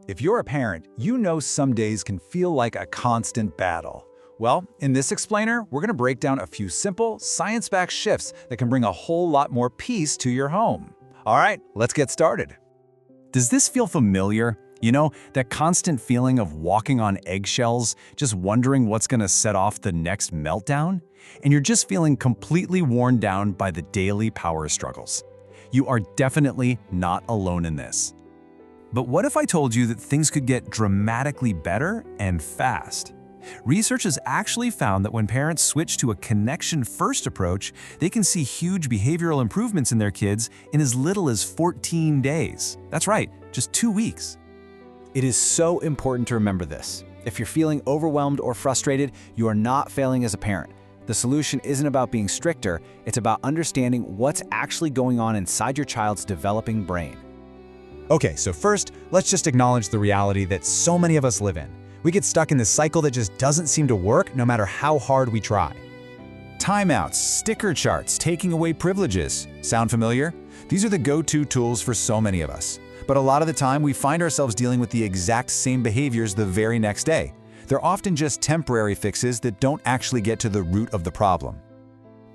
If you're a parent, you know some days can feel like a constant battle. Well, in this explainer, we're going to break down a few simple, science-backed shifts that can bring a whole lot more peace to your home. All right, let's get started. Does this feel familiar? You know, that constant feeling of walking on eggshells, just wondering what's going to set off the next meltdown? And you're just feeling completely worn down by the daily power struggles. You are definitely not alone in this. But what if I told you that things could get dramatically better and fast? Research has actually found that when parents switch to a connection-first approach, they can see huge behavioral improvements in their kids in as little as 14 days. That's right, just 2 weeks. It is so important to remember this. If you're feeling overwhelmed or frustrated, you are not failing as a parent. The solution isn't about being stricter, it's about understanding what's actually going on inside your child's developing brain. Okay, so first, let's just acknowledge the reality that so many of us live in. We get stuck in this cycle that just doesn't seem to work no matter how hard we try. Timeouts, sticker charts, taking away privileges. Sound familiar? These are the go-to tools for so many of us. But a lot of the time, we find ourselves dealing with the exact same behaviors the very next day. They're often just temporary fixes that don't actually get to the root of the problem.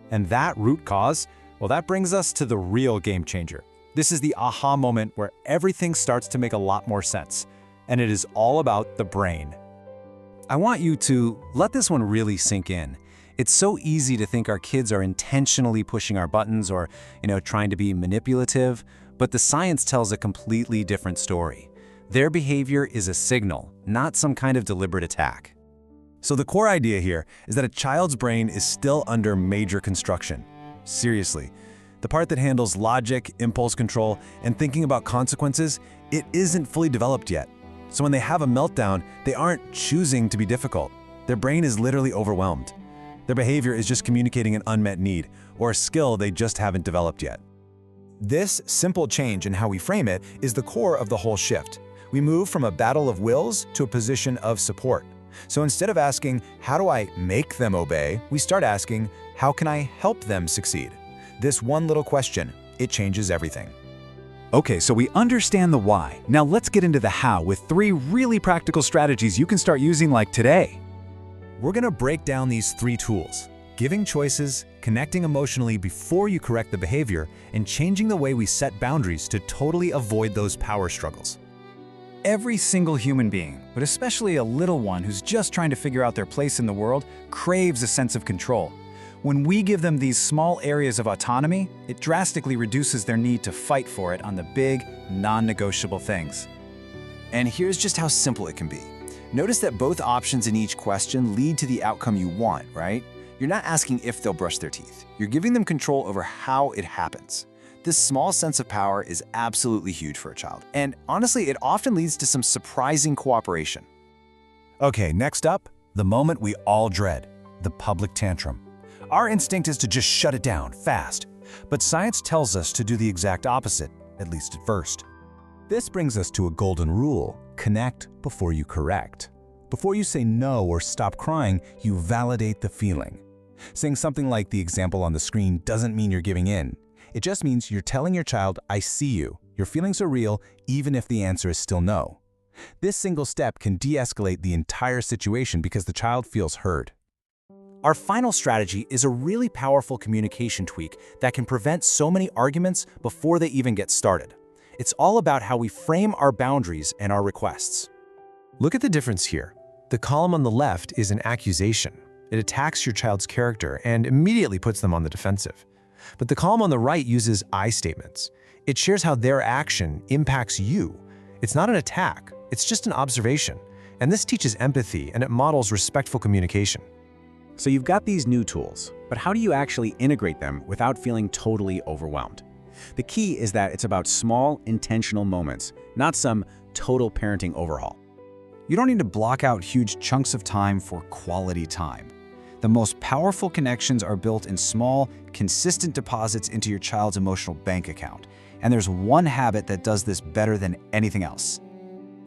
And that root cause, well, that brings us to the real game changer. This is the aha moment where everything starts to make a lot more sense. And it is all about the brain. I want you to let this one really sink in. It's so easy to think our kids are intentionally pushing our buttons or, trying to be manipulative, but the science tells a completely different story. Their behavior is a signal, not some kind of deliberate attack. So the core idea here is that a child's brain is still under major construction. Seriously. The part that handles logic, impulse control, and thinking about consequences, it isn't fully developed yet. So when they have a meltdown, they aren't choosing to be difficult. Their brain is literally overwhelmed. Their behavior is just communicating an unmet need, or a skill they just haven't developed yet. This simple change in how we frame it is the core of the whole shift. We move from a battle of wills to a position of support. So instead of asking, how do I make them obey, we start asking, how can I help them succeed? This one little question, it changes everything. Okay, so we understand the why. Now let's get into the how with 3 really practical strategies you can start using like today. We're going to break down these 3 tools: giving choices, connecting emotionally before you correct the behavior, and changing the way we set boundaries to totally avoid those power struggles. Every single human being, but especially a little one who's just trying to figure out their place in the world, craves a sense of control. When we give them these small areas of autonomy, it drastically reduces their need to fight for it on the big, non-negotiable things. And here's just how simple it can be. Notice that both options in each question lead to the outcome you want, right? You're not asking if they'll brush their teeth. You're giving them control over how it happens. This small sense of power is absolutely huge for a child. And honestly, it often leads to some surprising cooperation. Okay, next up, the moment we all dread, the public tantrum. Our instinct is to just shut it down fast, but science tells us to do the exact opposite, at least at first. This brings us to a golden rule: connect before you correct. Before you say no or stop crying, you validate the feeling. Saying something like the example on the screen doesn't mean you're giving in. It just means you're telling your child, I see you, your feelings are real, even if the answer is still no. This single step can de-escalate the entire situation because the child feels heard. Our final strategy is a really powerful communication tweak that can prevent so many arguments before they even get started. It's all about how we frame our boundaries and our requests. Look at the difference here. The column on the left is an accusation. It attacks your child's character and immediately puts them on the defensive. But the column on the right uses I statements. It shares how their action impacts you. It's not an attack, it's just an observation. And this teaches empathy and it models respectful communication. So you've got these new tools, but how do you actually integrate them without feeling totally overwhelmed? The key is that it's about small, intentional moments, not some total parenting overhaul. You don't need to block out huge chunks of time for quality time. The most powerful connections are built in small, consistent deposits into your child's emotional bank account. And there's one habit that does this better than anything else.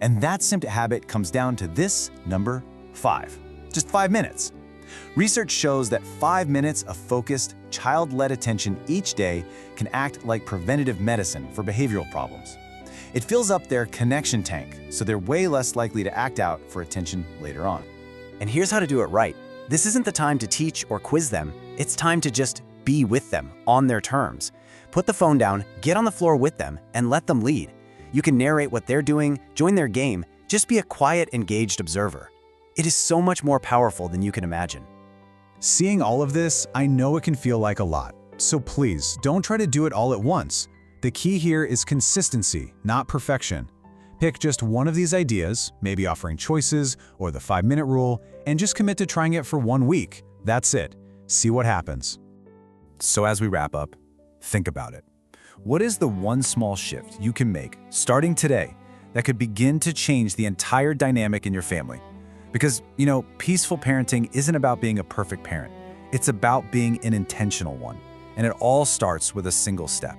And that simple habit comes down to this number 5. Just 5 minutes. Research shows that 5 minutes of focused, child-led attention each day can act like preventative medicine for behavioral problems. It fills up their connection tank, so they're way less likely to act out for attention later on. And here's how to do it right. This isn't the time to teach or quiz them. It's time to just be with them on their terms. Put the phone down, get on the floor with them, and let them lead. You can narrate what they're doing, join their game, just be a quiet, engaged observer. It is so much more powerful than you can imagine. Seeing all of this, I know it can feel like a lot. So please, don't try to do it all at once. The key here is consistency, not perfection. Pick just one of these ideas, maybe offering choices or the 5-minute rule, and just commit to trying it for 1 week. That's it. See what happens. So as we wrap up, think about it. What is the one small shift you can make, starting today, that could begin to change the entire dynamic in your family? Because, peaceful parenting isn't about being a perfect parent. It's about being an intentional one. And it all starts with a single step.